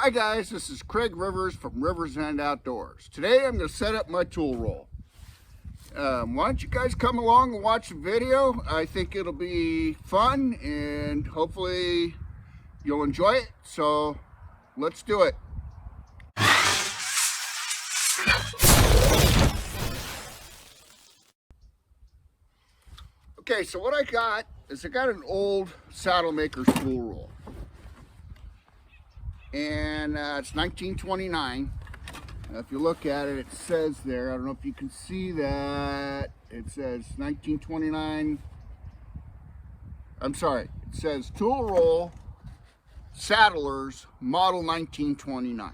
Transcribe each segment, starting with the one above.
Hi guys, this is Craig Rivers from Rivers End Outdoors. Today I'm going to set up my tool roll. Why don't you guys come along and watch the video? I think it'll be fun and hopefully you'll enjoy it. So let's do it. Okay, so what I got is I got an old saddle maker's tool roll. And it's 1929. If you look at it, it says there, I don't know if you can see that, it says 1929. I'm sorry, it says tool roll saddlers model 1929.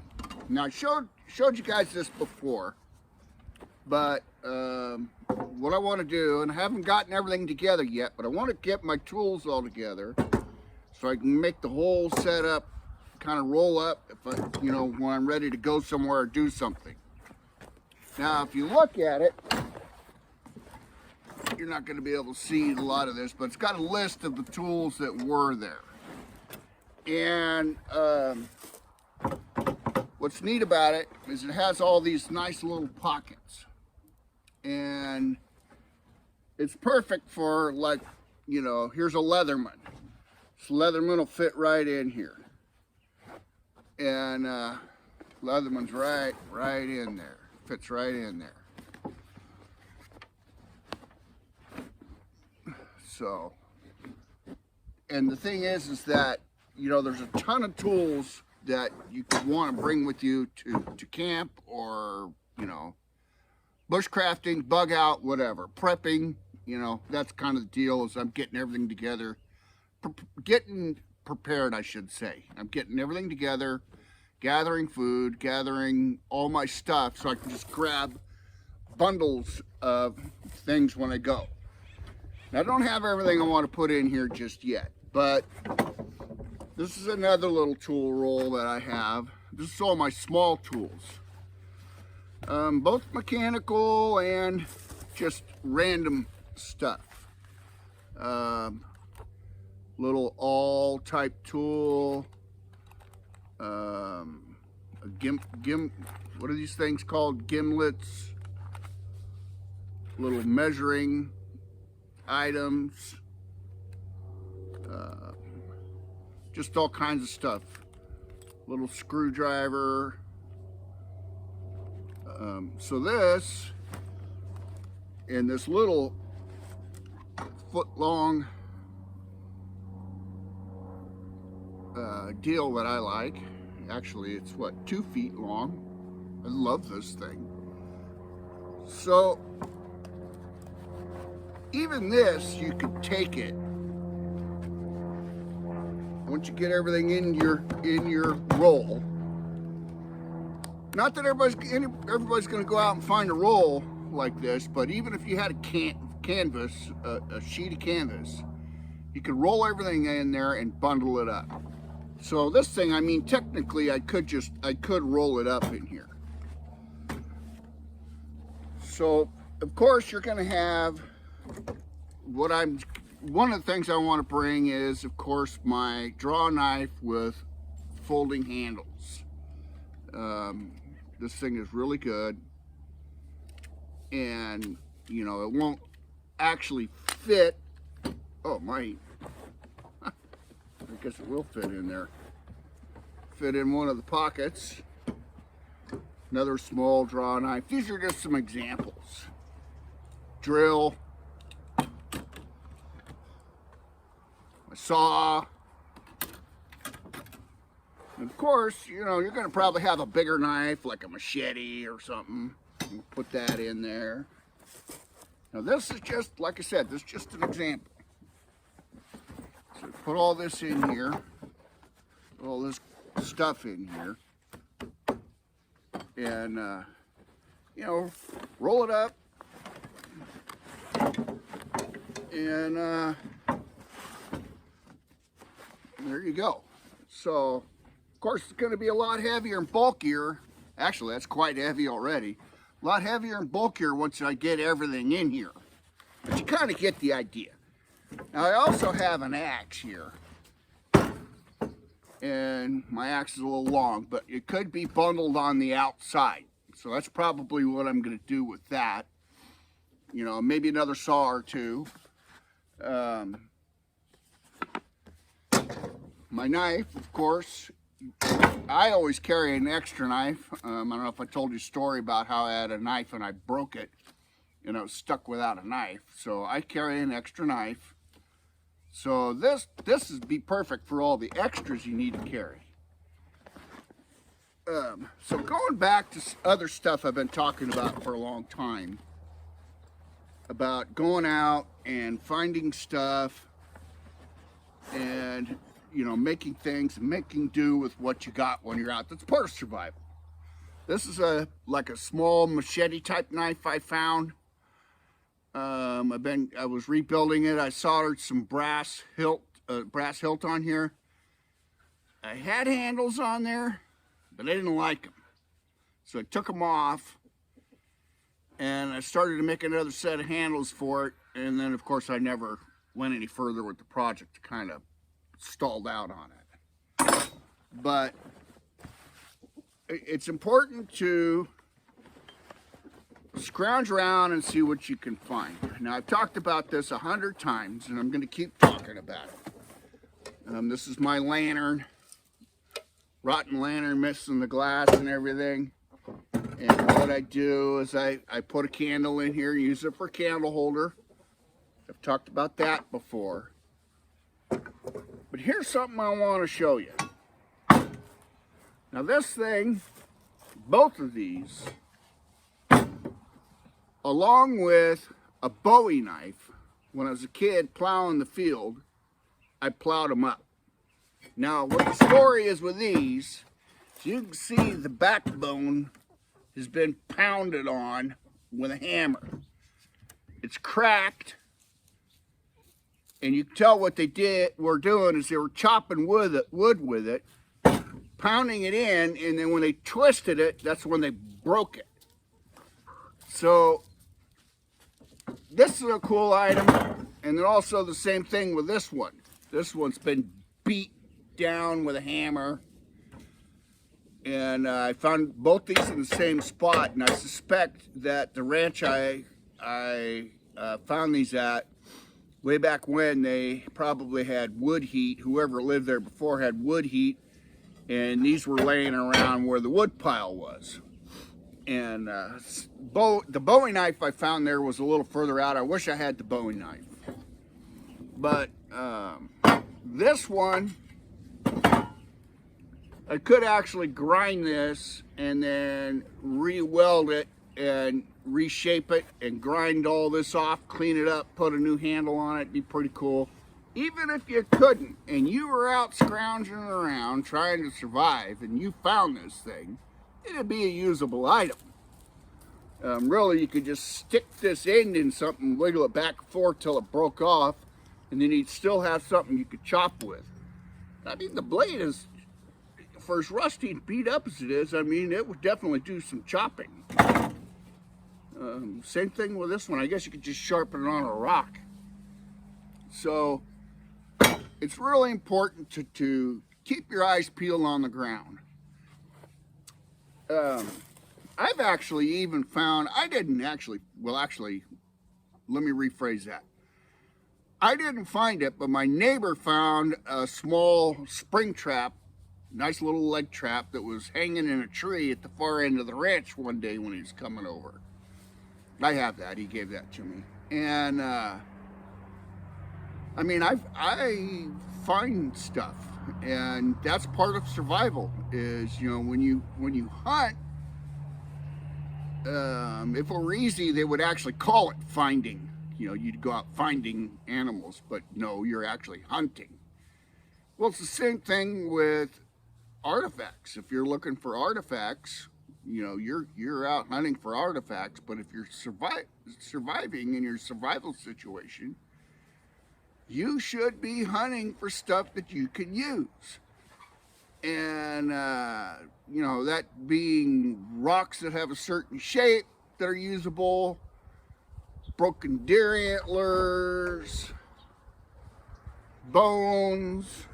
Now I showed you guys this before, but what I want to do, and I haven't gotten everything together yet, but I want to get my tools all together so I can make the whole setup kind of roll up if I, when I'm ready to go somewhere or do something. Now, if you look at it, you're not going to be able to see a lot of this, but it's got a list of the tools that were there. And what's neat about it is it has all these nice little pockets. And it's perfect for, like, here's a Leatherman. This Leatherman will fit right in here. And Leatherman's right in there, fits right in there. So, and the thing is that there's a ton of tools that you could want to bring with you to camp, or bushcrafting, bug out, whatever, prepping. That's kind of the deal. Is I'm getting everything together, getting prepared, I should say. I'm getting everything together, gathering food, gathering all my stuff so I can just grab bundles of things when I go. Now, I don't have everything I want to put in here just yet, but this is another little tool roll that I have. This is all my small tools, both mechanical and just random stuff. Little awl type tool, a what are these things called? Gimlets, little measuring items, just all kinds of stuff. Little screwdriver. So this, and this little foot long deal that I like. Actually, it's what, 2 feet long. I love this thing. So even this, you could take it once you get everything in your roll. Not that everybody's going to go out and find a roll like this, but even if you had a canvas, a sheet of canvas, you could roll everything in there and bundle it up. So this thing, I mean, technically I could roll it up in here. So of course you're going to have one of the things I want to bring is, of course, my draw knife with folding handles. This thing is really good, and it won't actually fit. Oh, my. I guess it will fit in there. Fit in one of the pockets. Another small draw knife. These are just some examples. Drill. A saw. And of course, you're going to probably have a bigger knife, like a machete or something. We'll put that in there. Now this is just, like I said, this is just an example. So put all this in here, all this stuff in here, and roll it up, and there you go. So of course it's going to be a lot heavier and bulkier. Actually, that's quite heavy already. A lot heavier and bulkier once I get everything in here, but you kind of get the idea. Now I also have an axe here, and my axe is a little long, but it could be bundled on the outside. So that's probably what I'm going to do with that. You know, maybe another saw or two. My knife, of course, I always carry an extra knife. I don't know if I told you a story about how I had a knife and I broke it and I was stuck without a knife. So I carry an extra knife. So this would be perfect for all the extras you need to carry. So going back to other stuff I've been talking about for a long time, about going out and finding stuff and, you know, making things and making do with what you got when you're out. That's part of survival. This is like a small machete type knife I found. I was rebuilding it. I soldered some brass hilt on here. I had handles on there, but I didn't like them. So I took them off and I started to make another set of handles for it. And then of course I never went any further with the project, kind of stalled out on it. But it's important to scrounge around and see what you can find. Now I've talked about this 100 times and I'm going to keep talking about it. This is my lantern, rotten lantern, missing the glass and everything. And what I do is I put a candle in here, use it for a candle holder. I've talked about that before. But here's something I want to show you. Now this thing, both of these, along with a Bowie knife, when I was a kid plowing the field, I plowed them up. Now what the story is with these, you can see the backbone has been pounded on with a hammer. It's cracked, and you can tell what they were doing is they were chopping wood with it, pounding it in, and then when they twisted it, that's when they broke it. So this is a cool item, and then also the same thing with this one. This one's been beat down with a hammer. And I found both these in the same spot, and I suspect that the ranch I found these at, way back when, they probably had wood heat. Whoever lived there before had wood heat, and these were laying around where the wood pile was. And the Bowie knife I found there was a little further out. I wish I had the Bowie knife. But this one, I could actually grind this and then re-weld it and reshape it and grind all this off, clean it up, put a new handle on it. It'd be pretty cool. Even if you couldn't and you were out scrounging around trying to survive and you found this thing, it'd be a usable item. Really, you could just stick this end in something, wiggle it back and forth till it broke off, and then you'd still have something you could chop with. I mean, the blade is, for as rusty and beat up as it is, I mean, it would definitely do some chopping. Same thing with this one. I guess you could just sharpen it on a rock. So it's really important to keep your eyes peeled on the ground. I've actually even found, let me rephrase that. I didn't find it, but my neighbor found a small spring trap, nice little leg trap that was hanging in a tree at the far end of the ranch one day when he was coming over. I have that, he gave that to me. And I mean, I find stuff, and that's part of survival is, you know, when you hunt, if it were easy, they would actually call it finding. You know, you'd go out finding animals, but no, you're actually hunting. Well, it's the same thing with artifacts. If you're looking for artifacts, you know, you're out hunting for artifacts, but if you're surviving in your survival situation, you should be hunting for stuff that you can use. And, you know, that being rocks that have a certain shape that are usable, broken deer antlers, bones,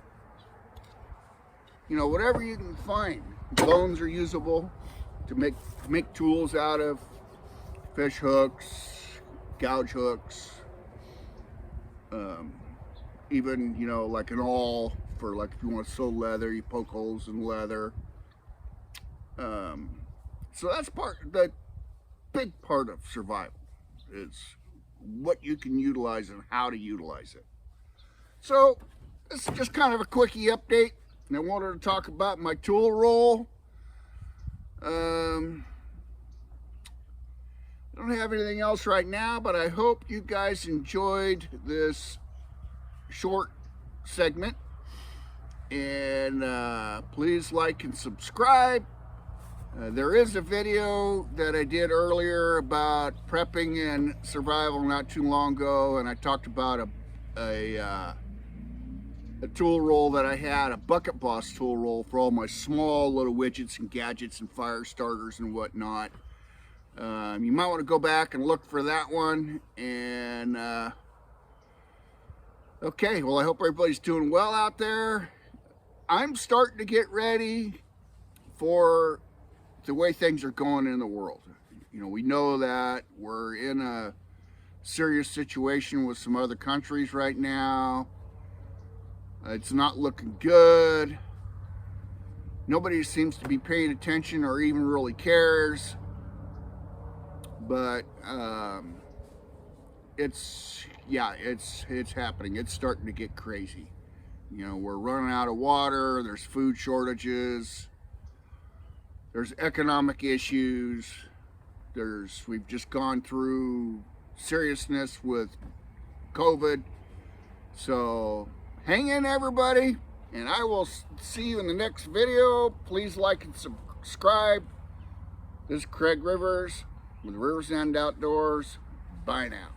you know, whatever you can find. Bones are usable to make tools out of. Fish hooks, gouge hooks, even, you know, like an awl for, like, if you want to sew leather, you poke holes in leather. So that's the big part of survival, is what you can utilize and how to utilize it. So this is just kind of a quickie update, and I wanted to talk about my tool roll. I don't have anything else right now, but I hope you guys enjoyed this short segment, and please like and subscribe. There is a video that I did earlier about prepping and survival not too long ago, and I talked about a tool roll that I had, a Bucket Boss tool roll for all my small little widgets and gadgets and fire starters and whatnot. You might want to go back and look for that one. And okay, well, I hope everybody's doing well out there. I'm starting to get ready for the way things are going in the world. You know, we know that we're in a serious situation with some other countries right now. It's not looking good. Nobody seems to be paying attention or even really cares. But it's happening. It's starting to get crazy. You know, we're running out of water. There's food shortages. There's economic issues. We've just gone through seriousness with COVID. So hang in, everybody, and I will see you in the next video. Please like and subscribe. This is Craig Rivers with Rivers End Outdoors. Bye now.